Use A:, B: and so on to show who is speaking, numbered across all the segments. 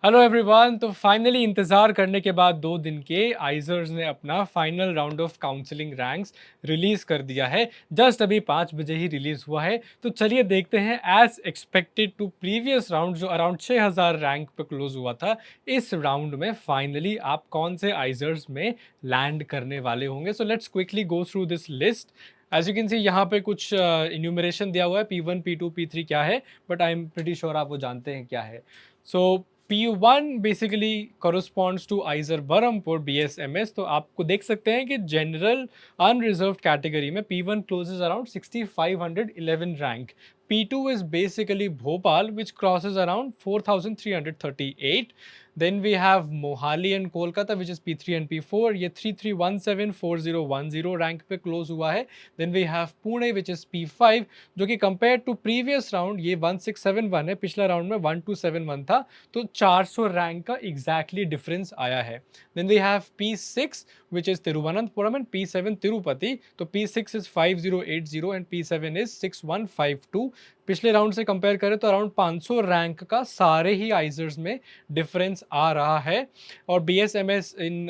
A: Hello everyone. तो finally इंतज़ार करने के बाद 2 दिन के आइजर्स ने अपना final round of counselling ranks release कर दिया है। जस्ट अभी 5 बजे ही रिलीज़ हुआ है। तो चलिए देखते हैं, as expected to previous round जो अराउंड 6000 रैंक पे क्लोज हुआ था, इस राउंड में फाइनली आप कौन से आइजर्स में लैंड करने वाले होंगे। So let's quickly go through this list. As you can see यहाँ पे कुछ इन्यूमरेशन दिया हुआ है, P1 P2 P3 क्या है, but I am pretty sure आप वो जानते हैं क्या है। So P1 basically corresponds to IISER Berhampur BSMS। तो आपको देख सकते हैं कि जनरल अनरिजर्व कैटेगरी में P1 closes around 6511 rank. P2 is basically Bhopal, which crosses around 4338. Then we have Mohali and Kolkata, which is P3 and P4. ये 33174010 rank पे close हुआ है। Then we have Pune, which is P5, जो कि compare to previous round ये 1671 है, पिछला round में 1271 था। तो 400 रैंक का एग्जैक्टली डिफरेंस आया है। Then we have P6 which is Thiruvananthapuram and P7 Tirupati। तो P6 is 5080 and P7 is 6152। पिछले राउंड से कंपेयर करें तो अराउंड 500 रैंक का सारे ही आइजर्स में डिफरेंस आ रहा है। और BSMS in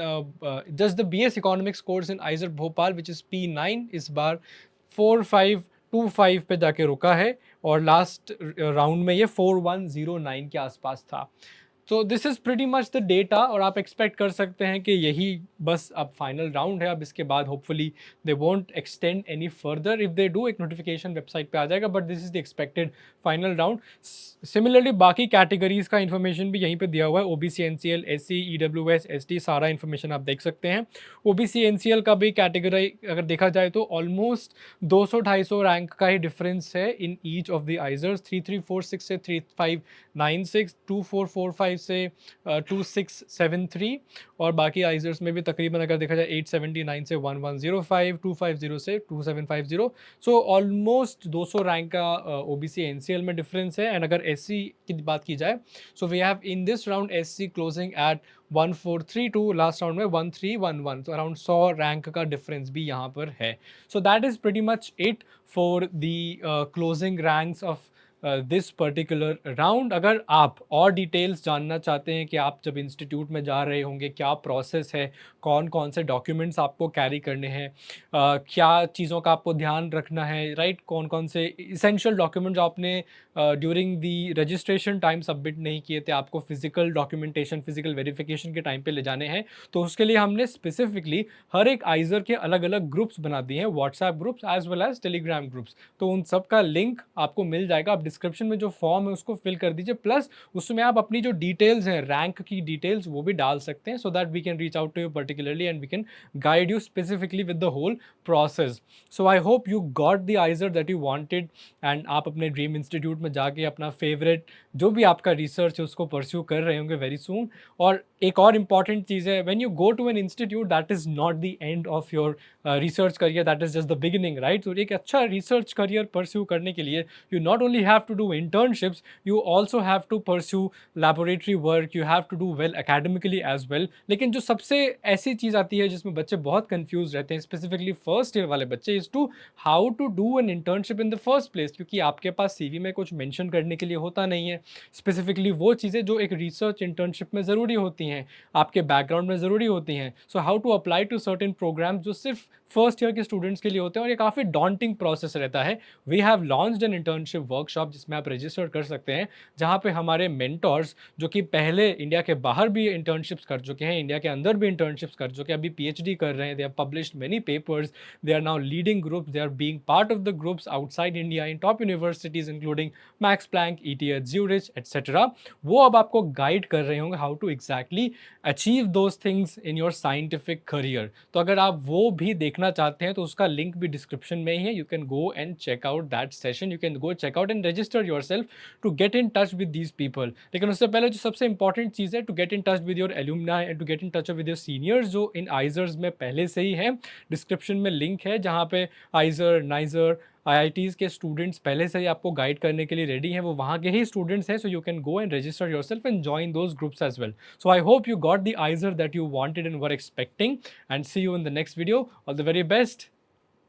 A: just the BS economics course in आइजर Bhopal which is P9 इस बार 4525 पे जाके रुका है, और लास्ट राउंड में ये 4109 के आसपास था। तो this is pretty much the data, और आप एक्सपेक्ट कर सकते हैं कि यही बस अब फाइनल राउंड है। अब इसके बाद hopefully they won't extend any further. If they do, एक नोटिफिकेशन वेबसाइट पे आ जाएगा, but this is the expected final round. Similarly बाकी कैटेगरीज का इन्फॉर्मेशन भी यहीं पे दिया हुआ है। OBC NCL SC EWS ST सारा इन्फॉर्मेशन आप देख सकते हैं। OBC NCL का भी कैटेगरी अगर देखा जाए तो ऑलमोस्ट 200-250 रैंक का ही डिफरेंस है in each of the IISERs. 3346 से 3596, 2445 से 2673, और बाकी आइजर्स में भी तकरीबन अगर देखा जाए 879 से 1105, 250 से 2750। सो ऑलमोस्ट 200 रैंक का OBC NCL में डिफरेंस है। एंड अगर SC की बात की जाए, so we have in this round SC closing at 1432, last round में 1311। तो अराउंड 100 रैंक का डिफरेंस भी यहाँ पर है। So that is pretty much it for the closing ranks of this particular round. अगर आप और डिटेल्स जानना चाहते हैं कि आप जब इंस्टीट्यूट में जा रहे होंगे क्या प्रोसेस है, कौन कौन से डॉक्यूमेंट्स आपको कैरी करने हैं, क्या चीज़ों का आपको ध्यान रखना है, राइट, कौन कौन से इसेंशियल डॉक्यूमेंट्स आपने during the registration time submit नहीं किए थे, आपको फिजिकल डॉक्यूमेंटेशन, फिजिकल वेरिफिकेशन के टाइम पे ले जाने हैं, तो उसके लिए हमने स्पेसिफिकली हर एक आइजर के अलग अलग ग्रुप्स बना दिए हैं, WhatsApp groups as well as Telegram groups. तो उन सब का लिंक आपको मिल जाएगा। आप डिस्क्रिप्शन में जो फॉर्म है उसको फिल कर दीजिए, प्लस उसमें आप अपनी जो डिटेल्स हैं, रैंक की डिटेल्स, वो भी डाल सकते हैं, so that we can reach out to you particularly and we can guide you specifically with the whole process. So I hope you got the IISER that you wanted, and आप अपने dream institute में जाके अपना favourite जो भी आपका research है उसको परस्यू कर रहे होंगे वेरी सून। और एक और इम्पॉर्टेंट चीज़ है, when you go to an institute that is not the end of your research career, that is just the beginning, right. तो एक अच्छा रिसर्च करियर परस्यू करने के लिए you not only have to do internships, you also have to pursue laboratory work, you have to do well academically as well। लेकिन जो सबसे ऐसी चीज़ आती है जिसमें बच्चे बहुत कंफ्यूज रहते हैं, स्पेसिफिकली फर्स्ट ईयर वाले बच्चे, is to how to do an internship in the first place, क्योंकि आपके पास CV में कुछ मेंशन करने के लिए होता नहीं है स्पेसिफिकली वो चीज़ें जो एक रिसर्च इंटर्नशिप में ज़रूरी होती हैं, आपके बैकग्राउंड में ज़रूरी होती हैं। So how to apply to certain programs जो सिर्फ फर्स्ट ईयर के स्टूडेंट्स के लिए होते हैं, और ये काफ़ी डॉन्टिंग प्रोसेस रहता है। We have launched an internship workshop जिसमें आप रजिस्टर कर सकते हैं, जहाँ पे हमारे मेंटर्स जो कि पहले इंडिया के बाहर भी इंटर्नशिप्स कर चुके हैं, इंडिया के अंदर भी इंटर्नशिप्स कर चुके हैं, अभी PhD कर रहे हैं, they have published many papers, they are now leading groups, they are being part of the groups outside India in top universities including Max Planck, ETH Zurich etcetera. वो अब आपको गाइड कर रहे होंगे how to exactly achieve those things in your scientific career. तो अगर आप वो भी देखना चाहते हैं तो उसका लिंक भी डिस्क्रिप्शन में ही है, you can go and check out that session, you can go check out and register yourself to get in touch with these people. लेकिन उससे पहले जो सबसे इंपॉर्टेंट चीज़ है, to get in touch with your alumni and to get in touch with your seniors जो इन IISERs में पहले से ही हैं। डिस्क्रिप्शन में लिंक है जहाँ पे आइजर, नाइजर, IITs के स्टूडेंट्स पहले से ही आपको गाइड करने के लिए रेडी हैं, वो वहाँ के ही स्टूडेंट्स हैं, so you can go and register yourself and join those groups as well. So I hope you got the answer that you wanted and were expecting, and see you in the next video. All the very best.